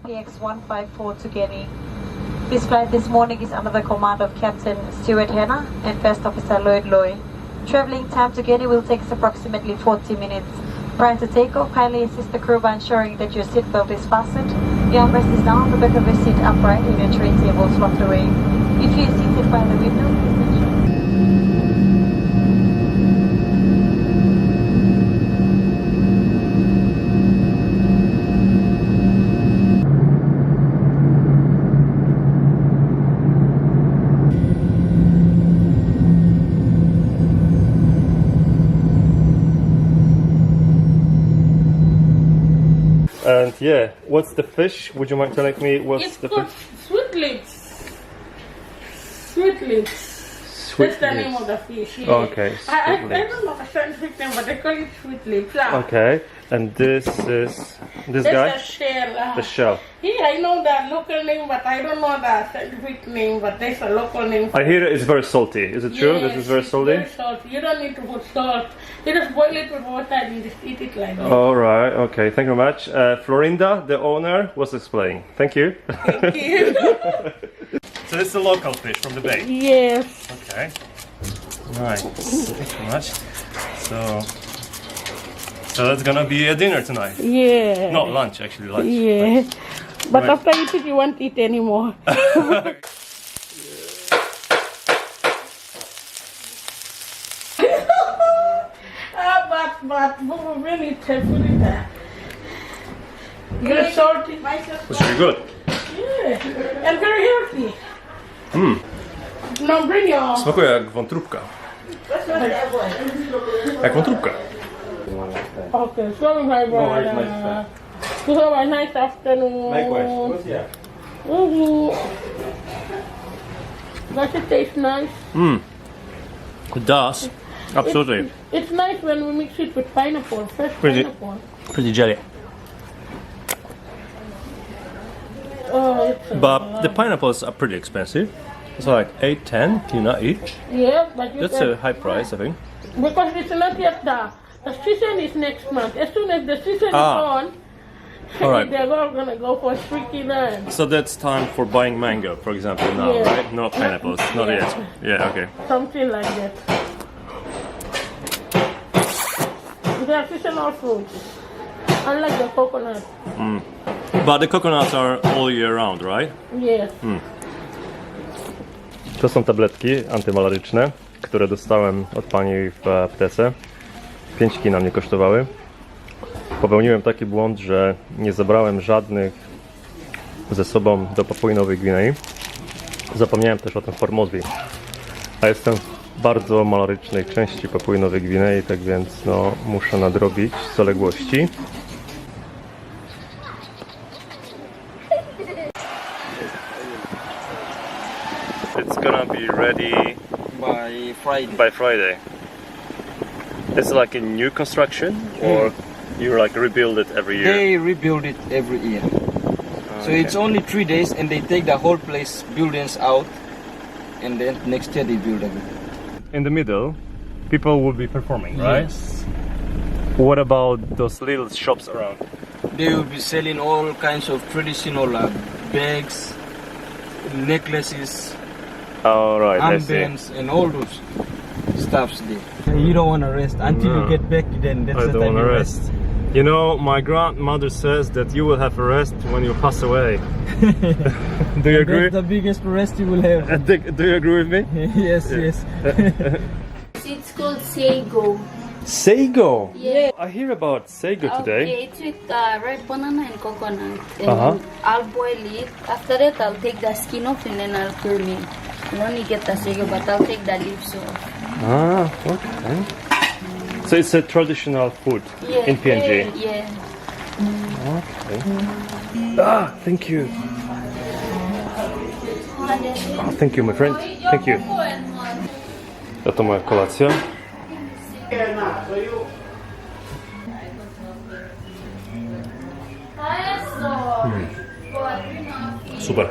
Flight PX154 to Guinea. This flight this morning is under the command of Captain Stuart Henner and First Officer Lloyd Loy. Traveling time to Guinea will take us approximately 40 minutes. Prior to takeoff, kindly assist the crew by ensuring that your seatbelt is fastened, your armrest is down, the back of your seat upright, and your tray table is locked away. If you are seated by the window, please ensure. And yeah, what's the fish? Would you mind telling me what's It's the called fish? sweet lips. Sweet lips. Sweet That's the lips. name of the fish. Yeah. Okay, I sweet don't know the scientific name, but they call it sweet lips. Okay, and this is this guy? That's the shell. The shell. Yeah, I know the local name, but I don't know the scientific name, but there's a local name. I hear it's very salty. Is it true? Yes, This is very it's salty? Very salty. You don't need to put salt. You just boil it with water and you just eat it like that. Alright, okay, thank you very much. Florinda, the owner, was explaining. Thank you. Thank you. So this is a local fish from the bay? Yes. Okay. Nice. Thank you very much. So that's gonna be a dinner tonight. Yeah. No, lunch actually, lunch. Yeah. But Right. after you eat it, you won't eat anymore. But really put it there. Very salty. It's really good. Yeah. And very healthy. No, bring your... Smakuje jak wątróbka. Jak wątróbka. Okay, so my brother. You have a nice afternoon. Does it taste nice? It does. Absolutely. It's nice when we mix it with pineapple, fresh Pretty- pineapple. Pretty jelly. Oh, it's But the pineapples are pretty expensive. It's like 8-10 kina each. yeah, but you That's can, a high price, I think. because it's not yet the season is next month. As soon as the season is on, All right. they're all gonna go for $3. So that's time for buying mango, for example, now, Yeah. right? No pineapples, not Yeah. yet. Yeah, okay. Something like that. They are seasonal fruits, unlike the coconut. But the coconuts are all year round, right? Yes. To są tabletki antymalaryczne, które dostałem od pani w aptece. 5 kina mnie kosztowały. Popełniłem taki błąd, że nie zabrałem żadnych ze sobą do Papui Nowej Gwinei. Zapomniałem też o tym w Formozji. A jestem w bardzo malarycznej części Papui Nowej Gwinei, tak więc no, muszę nadrobić zaległości. It's gonna be ready by Friday. by Friday. It's like a new construction, or you like rebuild it every year? They rebuild it every year. So it's only 3 days and they take the whole place, buildings out, and then next year they build again. In the middle, people will be performing, right? Yes. What about those little shops around? They will be selling all kinds of traditional bags, necklaces, All right, I see. armbands, and all those stuffs there. You don't want to rest until No. you get back. Then that's I the don't time want to you rest. You know, my grandmother says that you will have a rest when you pass away. Do you agree? That's the biggest rest you will have. Do you agree with me? Yes, yes. It's called sago. Seigo. Yeah. I hear about Seigo today. Okay, it's with red banana and coconut. And Uh-huh. I'll boil it. After that, I'll take the skin off and then I'll curl it. You only get the sago, but I'll take the leaves off. Ah, okay. So it's a traditional food Yeah, in PNG. Yeah. Ah, thank you. Ah, thank you, my friend. Thank you. Oto moja kolacja. Super.